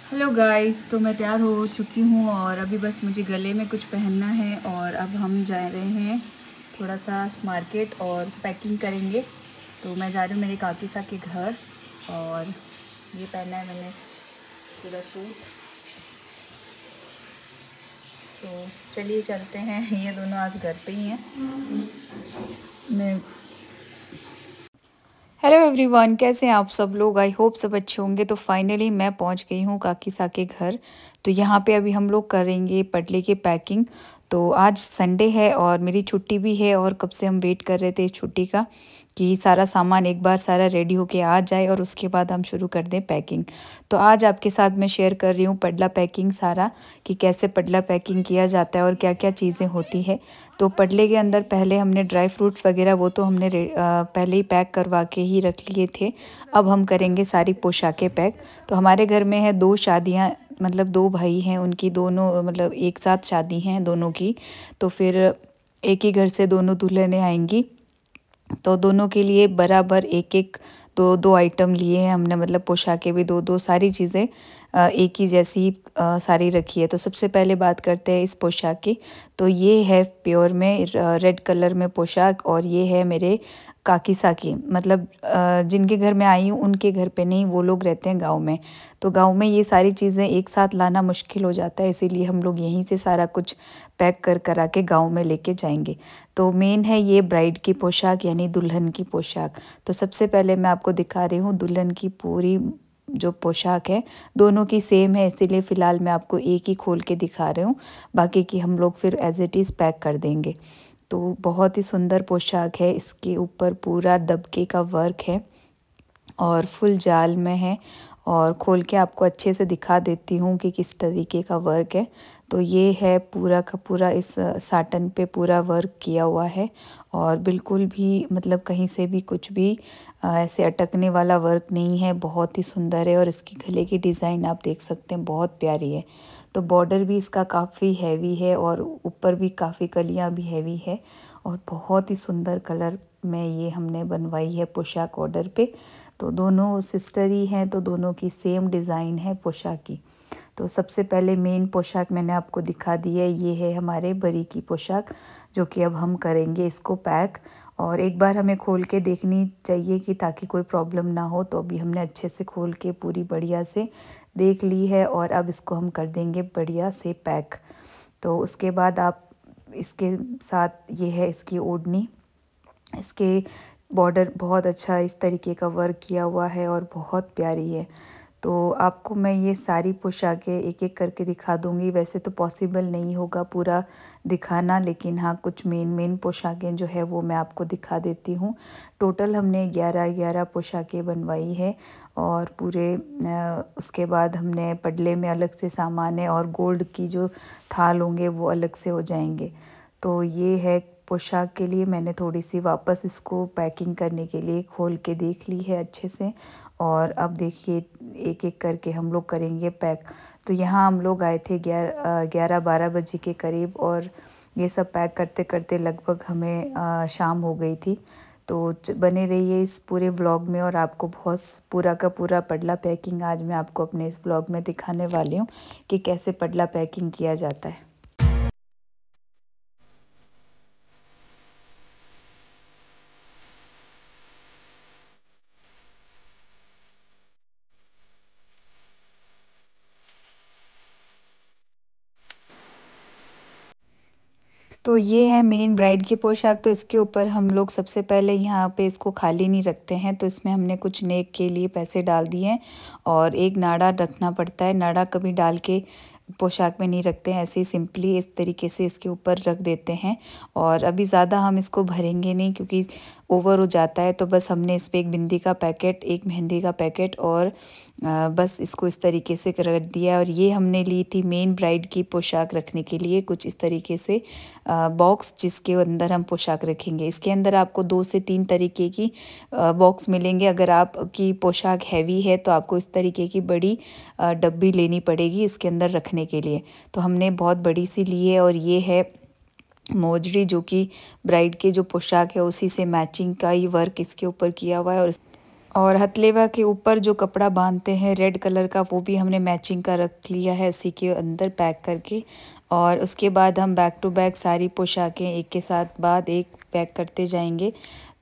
Hello guys, तो मैं तैयार हो चुकी हूँ और अभी बस मुझे गले में कुछ पहनना है और अब हम जा रहे हैं थोड़ा सा मार्केट और पैकिंग करेंगे। तो मैं जा रही हूँ मेरे काकी सा के घर और ये पहना है मैंने पूरा सूट। तो चलिए चलते हैं। ये दोनों आज घर पे ही हैं। मैं हेलो एवरीवन, कैसे हैं आप सब लोग? आई होप सब अच्छे होंगे। तो फाइनली मैं पहुंच गई हूं काकी सा के घर। तो यहाँ पे अभी हम लोग करेंगे पटले की पैकिंग। तो आज संडे है और मेरी छुट्टी भी है और कब से हम वेट कर रहे थे इस छुट्टी का कि सारा सामान एक बार सारा रेडी होके आ जाए और उसके बाद हम शुरू कर दें पैकिंग। तो आज आपके साथ मैं शेयर कर रही हूँ पटला पैकिंग सारा, कि कैसे पटला पैकिंग किया जाता है और क्या क्या चीज़ें होती है। तो पटले के अंदर पहले हमने ड्राई फ्रूट्स वगैरह वो तो हमने पहले ही पैक करवा के ही रख लिए थे। अब हम करेंगे सारी पोशाकें पैक। तो हमारे घर में है 2 शादियाँ, मतलब 2 भाई हैं, उनकी दोनों मतलब एक साथ शादी हैं दोनों की। तो फिर एक ही घर से दोनों दुल्हनें आएंगी। तो दोनों के लिए बराबर एक एक दो दो आइटम लिए हैं हमने, मतलब पोशाकें भी दो दो, सारी चीज़ें एक ही जैसी सारी रखी है। तो सबसे पहले बात करते हैं इस पोशाक की। तो ये है प्योर में रेड कलर में पोशाक और ये है मेरे काकी साकी, मतलब जिनके घर में आई हूँ उनके घर पे नहीं, वो लोग रहते हैं गांव में। तो गांव में ये सारी चीज़ें एक साथ लाना मुश्किल हो जाता है, इसीलिए हम लोग यहीं से सारा कुछ पैक कर करा के गाँव में लेके जाएंगे। तो मेन है ये ब्राइड की पोशाक यानी दुल्हन की पोशाक। तो सबसे पहले मैं आपको दिखा रही हूँ दुल्हन की पूरी जो पोशाक है। दोनों की सेम है, इसीलिए फ़िलहाल मैं आपको एक ही खोल के दिखा रही हूँ, बाकी की हम लोग फिर एज इट इज़ पैक कर देंगे। तो बहुत ही सुंदर पोशाक है, इसके ऊपर पूरा दबके का वर्क है और फुल जाल में है। और खोल के आपको अच्छे से दिखा देती हूँ कि किस तरीके का वर्क है। तो ये है पूरा का पूरा, इस साटन पे पूरा वर्क किया हुआ है और बिल्कुल भी मतलब कहीं से भी कुछ भी ऐसे अटकने वाला वर्क नहीं है। बहुत ही सुंदर है और इसकी गले की डिज़ाइन आप देख सकते हैं, बहुत प्यारी है। तो बॉर्डर भी इसका काफ़ी हैवी है और ऊपर भी काफ़ी कलियाँ भी हैवी है और बहुत ही सुंदर कलर में ये हमने बनवाई है पोशाक ऑर्डर पे। तो दोनों सिस्टर ही हैं, तो दोनों की सेम डिज़ाइन है पोशाक की। तो सबसे पहले मेन पोशाक मैंने आपको दिखा दी है, ये है हमारे बरी की पोशाक, जो कि अब हम करेंगे इसको पैक। और एक बार हमें खोल के देखनी चाहिए कि ताकि कोई प्रॉब्लम ना हो। तो अभी हमने अच्छे से खोल के पूरी बढ़िया से देख ली है और अब इसको हम कर देंगे बढ़िया से पैक। तो उसके बाद आप इसके साथ, ये है इसकी ओढ़नी, इसके बॉर्डर बहुत अच्छा इस तरीके का वर्क किया हुआ है और बहुत प्यारी है। तो आपको मैं ये सारी पोशाकें एक एक करके दिखा दूंगी। वैसे तो पॉसिबल नहीं होगा पूरा दिखाना, लेकिन हाँ कुछ मेन मेन पोशाकें जो है वो मैं आपको दिखा देती हूँ। टोटल हमने 11 पोशाकें बनवाई है और पूरे उसके बाद हमने पडले में अलग से सामान है और गोल्ड की जो थाल होंगे वो अलग से हो जाएंगे। तो ये है पोशाक के लिए मैंने थोड़ी सी वापस इसको पैकिंग करने के लिए खोल के देख ली है अच्छे से। और अब देखिए एक एक करके हम लोग करेंगे पैक। तो यहाँ हम लोग आए थे 11-12 बजे के करीब और ये सब पैक करते करते लगभग हमें शाम हो गई थी। तो बने रहिए इस पूरे व्लॉग में और आपको बहुत पूरा का पूरा पडला पैकिंग आज मैं आपको अपने इस व्लॉग में दिखाने वाली हूँ कि कैसे पडला पैकिंग किया जाता है। तो ये है मेन ब्राइड की पोशाक। तो इसके ऊपर हम लोग सबसे पहले यहाँ पे इसको खाली नहीं रखते हैं, तो इसमें हमने कुछ नेक के लिए पैसे डाल दिए हैं और एक नाड़ा रखना पड़ता है। नाड़ा कभी डाल के पोशाक में नहीं रखते हैं, ऐसे ही सिंपली इस तरीके से इसके ऊपर रख देते हैं। और अभी ज़्यादा हम इसको भरेंगे नहीं क्योंकि ओवर हो जाता है। तो बस हमने इस पर एक बिंदी का पैकेट, एक मेहंदी का पैकेट और बस इसको इस तरीके से कर दिया। और ये हमने ली थी मेन ब्राइड की पोशाक रखने के लिए कुछ इस तरीके से बॉक्स, जिसके अंदर हम पोशाक रखेंगे। इसके अंदर आपको 2 से 3 तरीके की बॉक्स मिलेंगे। अगर आपकी पोशाक हैवी है तो आपको इस तरीके की बड़ी डब्बी लेनी पड़ेगी इसके अंदर रखने के लिए। तो हमने बहुत बड़ी सी ली है और ये है मोजड़ी, जो कि ब्राइड के जो पोशाक है उसी से मैचिंग का ही वर्क इसके ऊपर किया हुआ है। और हथलेवा के ऊपर जो कपड़ा बांधते हैं रेड कलर का, वो भी हमने मैचिंग का रख लिया है उसी के अंदर पैक करके। और उसके बाद हम बैक टू बैक सारी पोशाकें एक के साथ बाद एक पैक करते जाएंगे।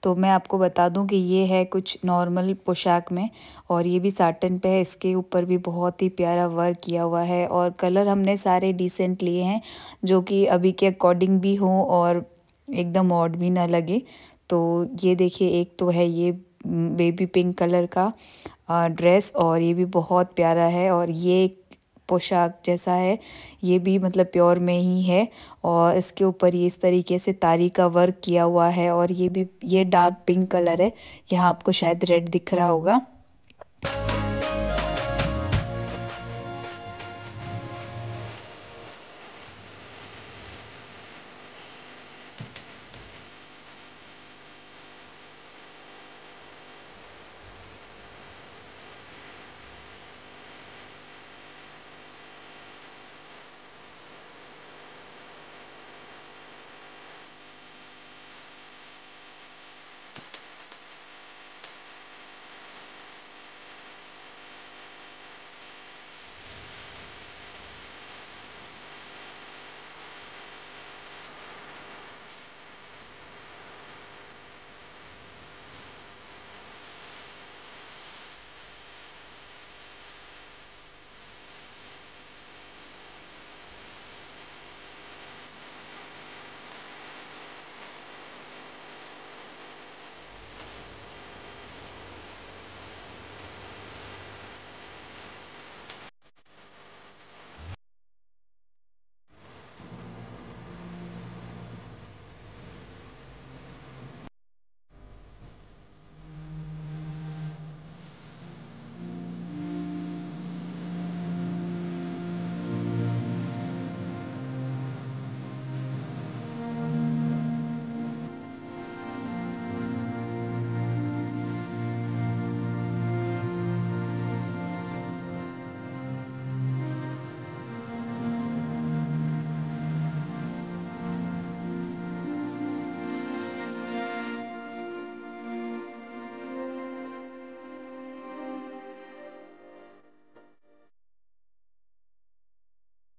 तो मैं आपको बता दूं कि ये है कुछ नॉर्मल पोशाक में, और ये भी साटन पे है। इसके ऊपर भी बहुत ही प्यारा वर्क किया हुआ है, और कलर हमने सारे डिसेंट लिए हैं जो कि अभी के अकॉर्डिंग भी हों और एकदम ऑड भी ना लगे। तो ये देखिए, एक तो है ये बेबी पिंक कलर का ड्रेस, और ये भी बहुत प्यारा है। और ये एक पोशाक जैसा है, ये भी मतलब प्योर में ही है, और इसके ऊपर ये इस तरीके से तारी का वर्क किया हुआ है। और ये भी ये डार्क पिंक कलर है, यहाँ आपको शायद रेड दिख रहा होगा।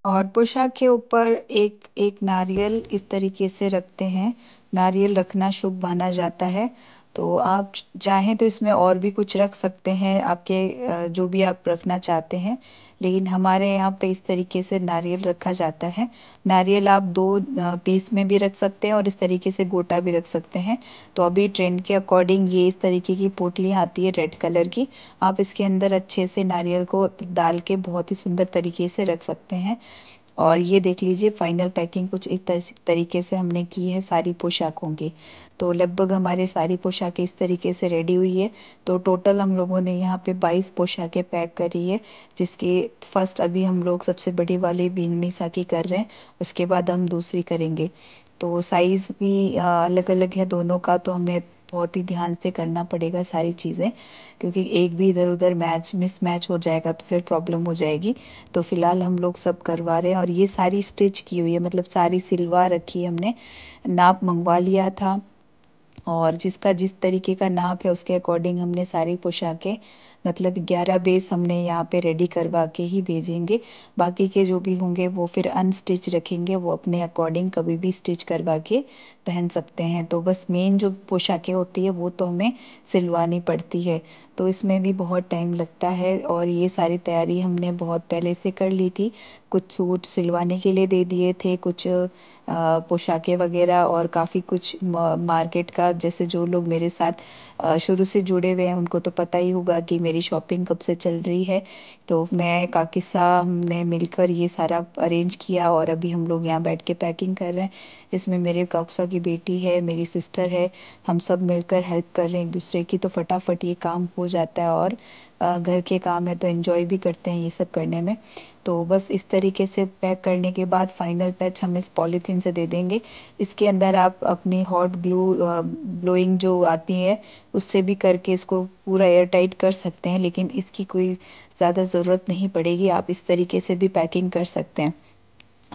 और पोशाक के ऊपर एक एक नारियल इस तरीके से रखते हैं। नारियल रखना शुभ माना जाता है। तो आप चाहें तो इसमें और भी कुछ रख सकते हैं, आपके जो भी आप रखना चाहते हैं, लेकिन हमारे यहाँ पे इस तरीके से नारियल रखा जाता है। नारियल आप दो पीस में भी रख सकते हैं और इस तरीके से गोटा भी रख सकते हैं। तो अभी ट्रेंड के अकॉर्डिंग ये इस तरीके की पोटली आती है रेड कलर की, आप इसके अंदर अच्छे से नारियल को डाल के बहुत ही सुंदर तरीके से रख सकते हैं। और ये देख लीजिए, फाइनल पैकिंग कुछ इस तरीके से हमने की है सारी पोशाकों की। तो लगभग हमारे सारी पोशाकें इस तरीके से रेडी हुई है। तो टोटल हम लोगों ने यहाँ पे 22 पोशाकें पैक करी है, जिसके फर्स्ट अभी हम लोग सबसे बड़ी वाली बीननी साकी कर रहे हैं, उसके बाद हम दूसरी करेंगे। तो साइज़ भी अलग अलग है दोनों का, तो हमें बहुत ही ध्यान से करना पड़ेगा सारी चीज़ें, क्योंकि एक भी इधर उधर मैच मिसमैच हो जाएगा तो फिर प्रॉब्लम हो जाएगी। तो फिलहाल हम लोग सब करवा रहे हैं, और ये सारी स्टिच की हुई है, मतलब सारी सिलवा रखी है हमने, नाप मंगवा लिया था। और जिसका जिस तरीके का नाप है उसके अकॉर्डिंग हमने सारी पोशाकें, मतलब 11 बेस हमने यहाँ पे रेडी करवा के ही भेजेंगे। बाकी के जो भी होंगे वो फिर अनस्टिच रखेंगे, वो अपने अकॉर्डिंग कभी भी स्टिच करवा के पहन सकते हैं। तो बस मेन जो पोशाकें होती है वो तो हमें सिलवानी पड़ती है। तो इसमें भी बहुत टाइम लगता है, और ये सारी तैयारी हमने बहुत पहले से कर ली थी। कुछ सूट सिलवाने के लिए दे दिए थे, कुछ पोशाकें वगैरह, और काफ़ी कुछ मार्केट का, जैसे जो लोग मेरे साथ शुरू से जुड़े हुए हैं उनको तो पता ही होगा कि मेरी शॉपिंग कब से चल रही है। तो मैं काकिसा ने मिलकर ये सारा अरेंज किया, और अभी हम लोग यहाँ बैठ के पैकिंग कर रहे हैं। इसमें मेरे काकसा की बेटी है, मेरी सिस्टर है, हम सब मिलकर हेल्प कर रहे हैं एक दूसरे की, तो फटाफट ये काम हो जाता है। और घर के काम है तो एंजॉय भी करते हैं ये सब करने में। तो बस इस तरीके से पैक करने के बाद फाइनल पैच हम इस पॉलीथीन से दे देंगे। इसके अंदर आप अपनी हॉट ग्लू ब्लोइंग जो आती है उससे भी करके इसको पूरा एयर टाइट कर सकते हैं, लेकिन इसकी कोई ज़्यादा ज़रूरत नहीं पड़ेगी, आप इस तरीके से भी पैकिंग कर सकते हैं।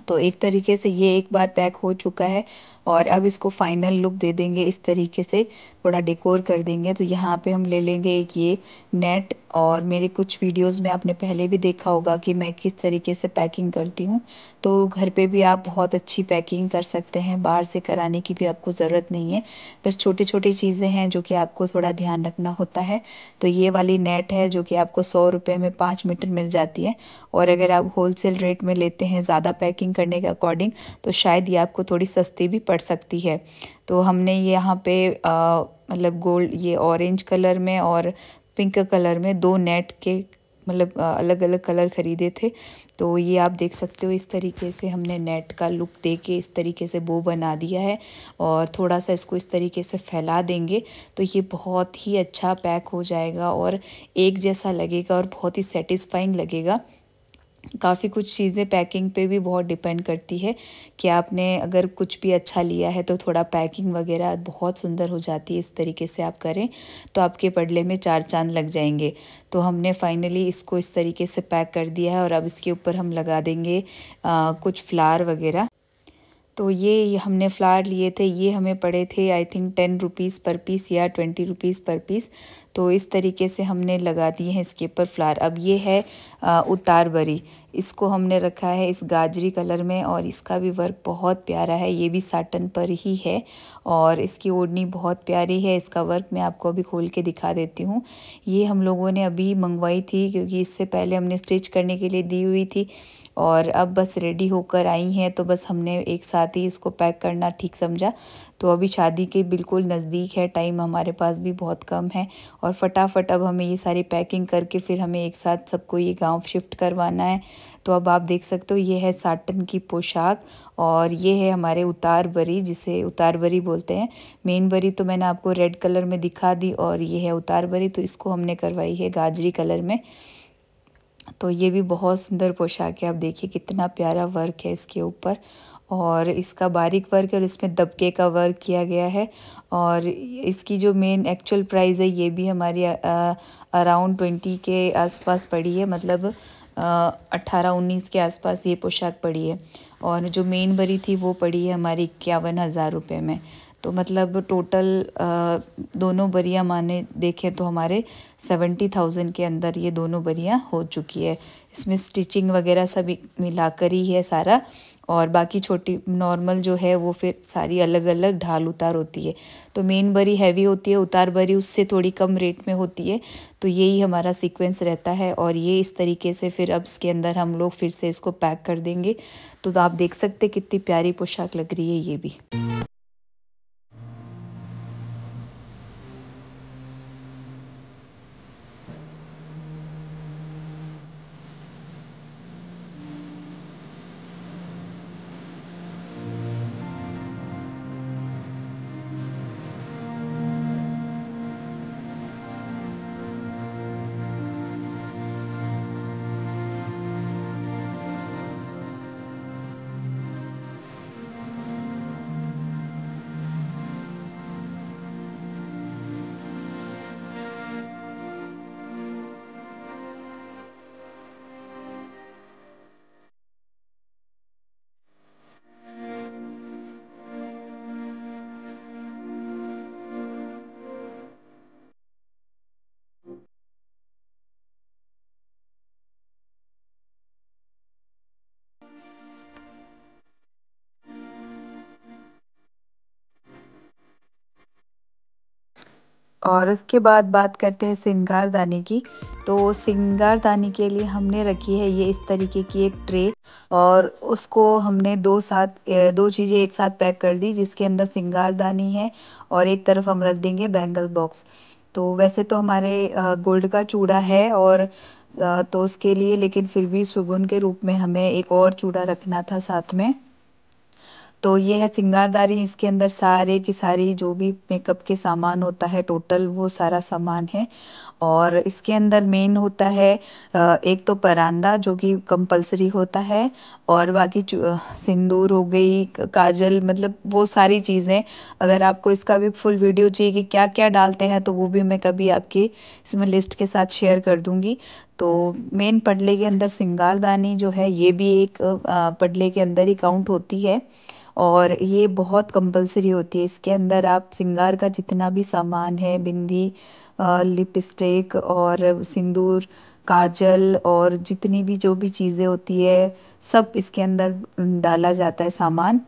तो एक तरीके से ये एक बार पैक हो चुका है। और अब इसको फाइनल लुक दे देंगे इस तरीके से, थोड़ा डेकोर कर देंगे। तो यहाँ पे हम ले लेंगे एक ये नेट, और मेरे कुछ वीडियोस में आपने पहले भी देखा होगा कि मैं किस तरीके से पैकिंग करती हूँ। तो घर पे भी आप बहुत अच्छी पैकिंग कर सकते हैं, बाहर से कराने की भी आपको ज़रूरत नहीं है। बस छोटी छोटी चीज़ें हैं जो कि आपको थोड़ा ध्यान रखना होता है। तो ये वाली नेट है जो कि आपको 100 रुपये में 5 मीटर मिल जाती है, और अगर आप होलसेल रेट में लेते हैं ज़्यादा पैकिंग करने के अकॉर्डिंग तो शायद ये आपको थोड़ी सस्ती भी पड़ सकती है। तो हमने ये यहाँ पे मतलब गोल्ड, ये ऑरेंज कलर में और पिंक कलर में दो नेट के मतलब अलग अलग कलर ख़रीदे थे। तो ये आप देख सकते हो इस तरीके से हमने नेट का लुक दे के इस तरीके से बो बना दिया है, और थोड़ा सा इसको इस तरीके से फैला देंगे तो ये बहुत ही अच्छा पैक हो जाएगा और एक जैसा लगेगा और बहुत ही सेटिस्फाइंग लगेगा। काफ़ी कुछ चीज़ें पैकिंग पे भी बहुत डिपेंड करती है कि आपने अगर कुछ भी अच्छा लिया है तो थोड़ा पैकिंग वगैरह बहुत सुंदर हो जाती है। इस तरीके से आप करें तो आपके पडले में चार चांद लग जाएंगे। तो हमने फाइनली इसको इस तरीके से पैक कर दिया है, और अब इसके ऊपर हम लगा देंगे कुछ फ्लावर वगैरह। तो ये हमने फ्लावर लिए थे, ये हमें पड़े थे आई थिंक 10 रुपीज़ पर पीस या 20 रुपीज़ पर पीस। तो इस तरीके से हमने लगा दिए हैं इसके ऊपर फ्लावर। अब ये है उतार बरी, इसको हमने रखा है इस गाजरी कलर में, और इसका भी वर्क बहुत प्यारा है। ये भी साटन पर ही है और इसकी ओढ़नी बहुत प्यारी है। इसका वर्क मैं आपको अभी खोल के दिखा देती हूँ। ये हम लोगों ने अभी मंगवाई थी क्योंकि इससे पहले हमने स्टिच करने के लिए दी हुई थी, और अब बस रेडी होकर आई हैं। तो बस हमने एक साथ ही इसको पैक करना ठीक समझा। तो अभी शादी के बिल्कुल नज़दीक है, टाइम हमारे पास भी बहुत कम है, और फटाफट अब हमें ये सारी पैकिंग करके फिर हमें एक साथ सबको ये गांव शिफ्ट करवाना है। तो अब आप देख सकते हो ये है साटन की पोशाक, और ये है हमारे उतार बरी, जिसे उतार बरी बोलते हैं। मेन बरी तो मैंने आपको रेड कलर में दिखा दी, और ये है उतार बरी, तो इसको हमने करवाई है गाजरी कलर में। तो ये भी बहुत सुंदर पोशाक है। आप देखिए कितना प्यारा वर्क है इसके ऊपर, और इसका बारीक वर्क है और इसमें दबके का वर्क किया गया है। और इसकी जो मेन एक्चुअल प्राइस है ये भी हमारी अराउंड 20 के आसपास पड़ी है, मतलब 18-19 के आसपास ये पोशाक पड़ी है। और जो मेन बरी थी वो पड़ी है हमारी 51,000 रुपये में। तो मतलब टोटल दोनों बरियाँ माने देखें तो हमारे 70,000 के अंदर ये दोनों बरियाँ हो चुकी है। इसमें स्टिचिंग वगैरह सब मिलाकर ही है सारा, और बाकी छोटी नॉर्मल जो है वो फिर सारी अलग अलग ढाल उतार होती है। तो मेन बरी हैवी होती है, उतार बरी उससे थोड़ी कम रेट में होती है। तो यही हमारा सीक्वेंस रहता है, और ये इस तरीके से फिर अब इसके अंदर हम लोग फिर से इसको पैक कर देंगे। तो आप देख सकते कितनी प्यारी पोशाक लग रही है ये भी। और उसके बाद बात करते हैं सिंगारदानी की। तो सिंगारदानी के लिए हमने रखी है ये इस तरीके की एक ट्रे, और उसको हमने दो चीज़ें एक साथ पैक कर दी, जिसके अंदर सिंगारदानी है और एक तरफ हम रख देंगे बैंगल बॉक्स। तो वैसे तो हमारे गोल्ड का चूड़ा है, और तो उसके लिए लेकिन फिर भी सुगुन के रूप में हमें एक और चूड़ा रखना था साथ में। तो ये है सिंगारदानी, इसके अंदर सारे की सारी जो भी मेकअप के सामान होता है टोटल वो सारा सामान है। और इसके अंदर मेन होता है एक तो परांदा जो कि कंपलसरी होता है, और बाकी सिंदूर हो गई, काजल, मतलब वो सारी चीज़ें। अगर आपको इसका भी फुल वीडियो चाहिए कि क्या क्या डालते हैं तो वो भी मैं कभी आपकी इसमें लिस्ट के साथ शेयर कर दूंगी। तो मेन पडले के अंदर सिंगारदानी जो है ये भी एक पडले के अंदर ही काउंट होती है, और ये बहुत कंपलसरी होती है। इसके अंदर आप सिंगार का जितना भी सामान है, बिंदी, लिपस्टिक और सिंदूर, काजल और जितनी भी जो भी चीज़ें होती है, सब इसके अंदर डाला जाता है सामान।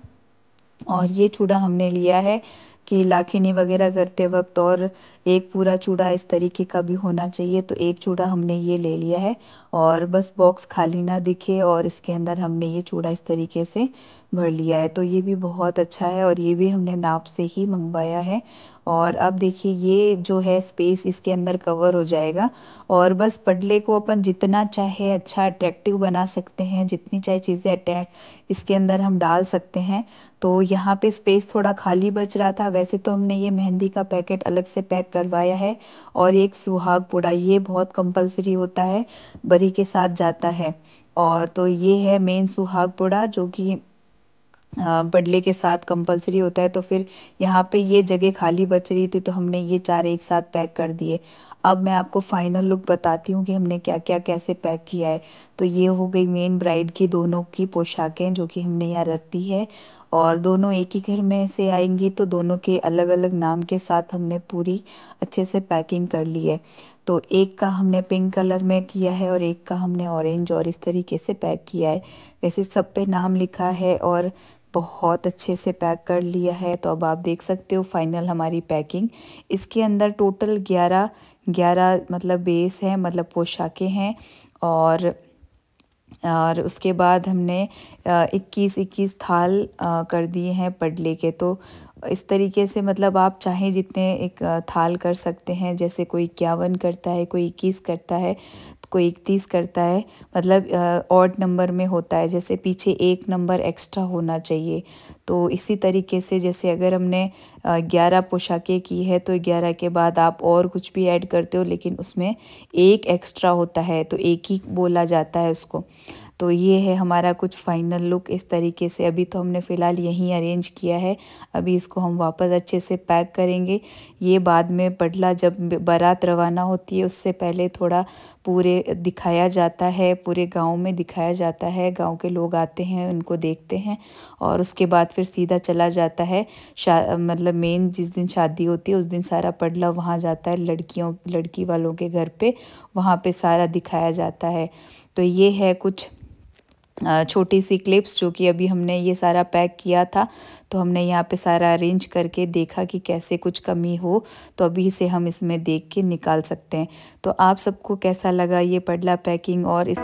और ये चूड़ा हमने लिया है कि लाखिनी वगैरह करते वक्त, और एक पूरा चूड़ा इस तरीके का भी होना चाहिए, तो एक चूड़ा हमने ये ले लिया है। और बस बॉक्स खाली ना दिखे और इसके अंदर हमने ये चूड़ा इस तरीके से भर लिया है, तो ये भी बहुत अच्छा है, और ये भी हमने नाप से ही मंगवाया है। और अब देखिए ये जो है स्पेस इसके अंदर कवर हो जाएगा, और बस पडले को अपन जितना चाहे अच्छा अट्रैक्टिव बना सकते हैं, जितनी चाहे चीज़ें अटैच इसके अंदर हम डाल सकते हैं। तो यहाँ पे स्पेस थोड़ा खाली बच रहा था। वैसे तो हमने ये मेहंदी का पैकेट अलग से पैक करवाया है, और एक सुहाग पुड़ा ये बहुत कंपलसरी होता है, बरी के साथ जाता है। और तो ये है मेन सुहाग पुड़ा जो कि पडले के साथ कंपलसरी होता है। तो फिर यहाँ पे ये जगह खाली बच रही थी, तो हमने ये चार एक साथ पैक कर दिए। अब मैं आपको फाइनल लुक बताती हूँ कि हमने क्या क्या कैसे पैक किया है। तो ये हो गई मेन ब्राइड की दोनों की पोशाकें जो कि हमने यहाँ रख दी है, और दोनों एक ही घर में से आएंगी, तो दोनों के अलग अलग नाम के साथ हमने पूरी अच्छे से पैकिंग कर ली है। तो एक का हमने पिंक कलर में किया है, और एक का हमने ऑरेंज, और इस तरीके से पैक किया है। वैसे सब पे नाम लिखा है और बहुत अच्छे से पैक कर लिया है। तो अब आप देख सकते हो फाइनल हमारी पैकिंग। इसके अंदर टोटल 11 मतलब बेस है, मतलब पोशाकें हैं, और उसके बाद हमने 21 थाल कर दिए हैं पडले के। तो इस तरीके से मतलब आप चाहें जितने एक थाल कर सकते हैं, जैसे कोई 51 करता है, कोई 21 करता है, कोई 31 करता है, मतलब ऑड नंबर में होता है, जैसे पीछे एक नंबर एक्स्ट्रा होना चाहिए। तो इसी तरीके से जैसे अगर हमने 11 पोशाकें की है, तो 11 के बाद आप और कुछ भी ऐड करते हो, लेकिन उसमें एक एक्स्ट्रा होता है, तो एक ही बोला जाता है उसको। तो ये है हमारा कुछ फाइनल लुक इस तरीके से। अभी तो हमने फ़िलहाल यहीं अरेंज किया है, अभी इसको हम वापस अच्छे से पैक करेंगे। ये बाद में पडला जब बारात रवाना होती है उससे पहले थोड़ा पूरे दिखाया जाता है, पूरे गांव में दिखाया जाता है, गांव के लोग आते हैं उनको देखते हैं, और उसके बाद फिर सीधा चला जाता है मतलब मेन जिस दिन शादी होती है उस दिन सारा पडला वहाँ जाता है, लड़की वालों के घर पे, वहाँ पे सारा दिखाया जाता है। तो ये है कुछ छोटी सी क्लिप्स जो कि अभी हमने ये सारा पैक किया था, तो हमने यहाँ पे सारा अरेंज करके देखा कि कैसे कुछ कमी हो, तो अभी से हम इसमें देख के निकाल सकते हैं। तो आप सबको कैसा लगा ये पडला पैकिंग और इस